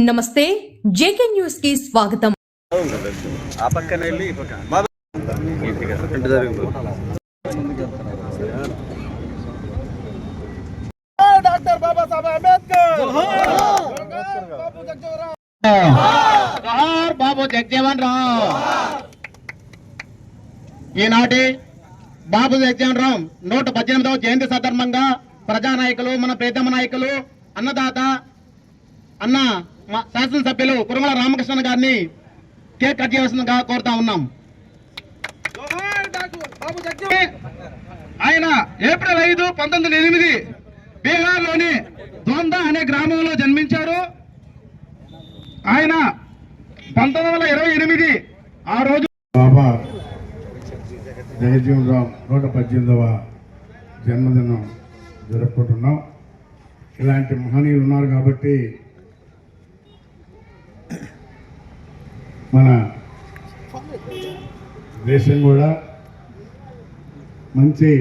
నమస్తే JK news కి స్వాగతం. ఆ పక్కన వెళ్ళి ఈ పక్కన డాక్టర్ బాబాసాహెబ్ అంబేద్కర్ బాబు జగజ్జీవన్ రామ్. ఈనాటి బాబు జగజ్జీవన్ రామ్ 118వ జయంతి సందర్భంగా ప్రజానాయకులు, మన ప్రీతమ నాయకులు, అన్నదాత అన్న శాసనసభ్యులు కురుమల రామకృష్ణ గారిని కేక్ కట్ చేయవలసిందిగా కోరుతా ఉన్నాం. ఆయన ఏప్రిల్ 5, 1908 బీహార్ లోని ద్వందా అనే గ్రామంలో జన్మించారు. ఆయన 1928 ఆ రోజు బాబా జగజ్జీవన్ రామ్ 118వ జన్మదినం జరుపుకుంటున్నాం. ఇలాంటి మహనీయులు ఉన్నారు కాబట్టి మన దేశం కూడా మంచి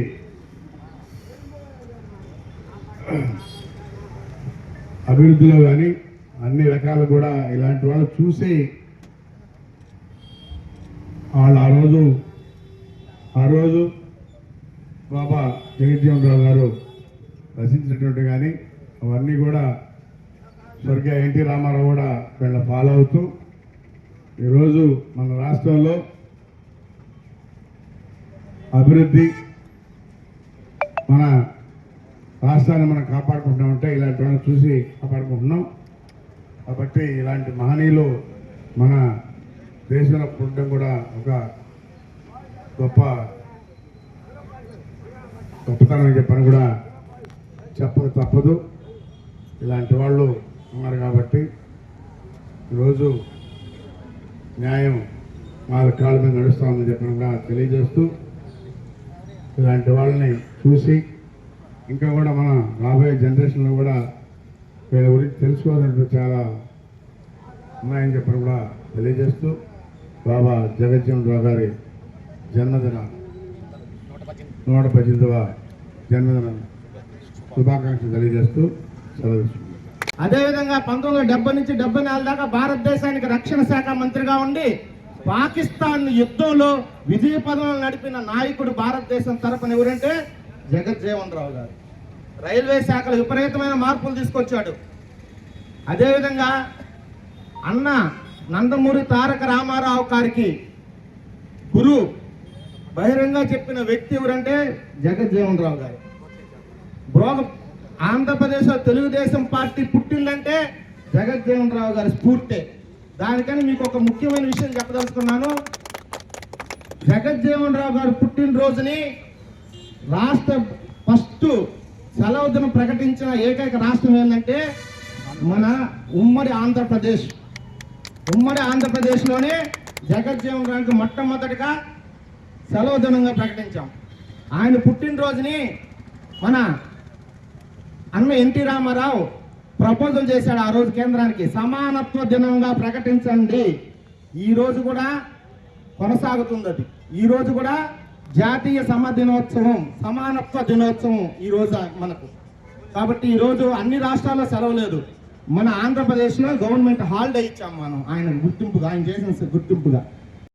అభివృద్ధిలో కానీ అన్ని రకాలు కూడా ఇలాంటి వాళ్ళు చూసి వాళ్ళు ఆ రోజు బాబా జగజ్జీవన్ రావు గారు రచించినటువంటి కానీ అవన్నీ కూడా స్వర్గీయ ఎన్టీ రామారావు కూడా వీళ్ళ ఫాలో అవుతూ ఈరోజు మన రాష్ట్రంలో అభివృద్ధి, మన రాష్ట్రాన్ని మనం కాపాడుకుంటామంటే ఇలాంటి వాళ్ళని చూసి కాపాడుకుంటున్నాం. కాబట్టి ఇలాంటి మహనీయులు మన దేశంలో పుట్టడం కూడా ఒక గొప్పతనం చెప్పని కూడా చెప్పక తప్పదు. ఇలాంటి వాళ్ళు ఉన్నారు కాబట్టి ఈరోజు న్యాయం వాళ్ళ కాళ్ళ మీద నడుస్తామని చెప్పడం కూడా తెలియజేస్తూ ఇలాంటి వాళ్ళని చూసి ఇంకా కూడా మన రాబోయే జనరేషన్లో కూడా వీళ్ళ గురించి తెలుసుకోవాలంటే చాలా ఉన్నాయని చెప్పడం కూడా తెలియజేస్తూ బాబా జగజ్జీవన్ రావు గారి జన్మదిన 118వ జన్మదిన శుభాకాంక్షలు తెలియజేస్తూ సెలవు. అదేవిధంగా 1970 నుంచి 74 దాకా భారతదేశానికి రక్షణ శాఖ మంత్రిగా ఉండి పాకిస్తాన్ యుద్ధంలో విజయ పదంలో నడిపిన నాయకుడు భారతదేశం తరపున ఎవరంటే జగజ్జీవన్ రావు గారు. రైల్వే శాఖలో విపరీతమైన మార్పులు తీసుకొచ్చాడు. అదేవిధంగా అన్న నందమూరి తారక రామారావు గారికి గురు బహిరంగ చెప్పిన వ్యక్తి ఎవరంటే జగజ్జీవన్ రావు గారు. ఆంధ్రప్రదేశ్లో తెలుగుదేశం పార్టీ పుట్టిందంటే జగజ్జీవన్ రావు గారి స్ఫూర్తే. దానికని మీకు ఒక ముఖ్యమైన విషయం చెప్పదలుచుకున్నాను. జగజ్జీవన్ రావు గారు పుట్టినరోజుని రాష్ట్ర ఫస్ట్ సెలవు దినం ప్రకటించిన ఏకైక రాష్ట్రం ఏంటంటే మన ఉమ్మడి ఆంధ్రప్రదేశ్. ఉమ్మడి ఆంధ్రప్రదేశ్లోనే జగజ్జీవన్ రావుకి మొట్టమొదటిగా సెలవు దినంగా ప్రకటించాం. ఆయన పుట్టినరోజుని మన అన్న ఎన్టీ రామారావు ప్రపోజల్ చేశాడు ఆ రోజు కేంద్రానికి, సమానత్వ దినంగా ప్రకటించండి. ఈ రోజు కూడా కొనసాగుతుంది అది. ఈ రోజు కూడా జాతీయ దినోత్సవం, సమానత్వ దినోత్సవం ఈ రోజు మనకు. కాబట్టి ఈరోజు అన్ని రాష్ట్రాల్లో సెలవు లేదు. మన ఆంధ్రప్రదేశ్లో గవర్నమెంట్ హాలిడే ఇచ్చాం మనం ఆయన గుర్తింపుగా, ఆయన చేసిన గుర్తింపుగా.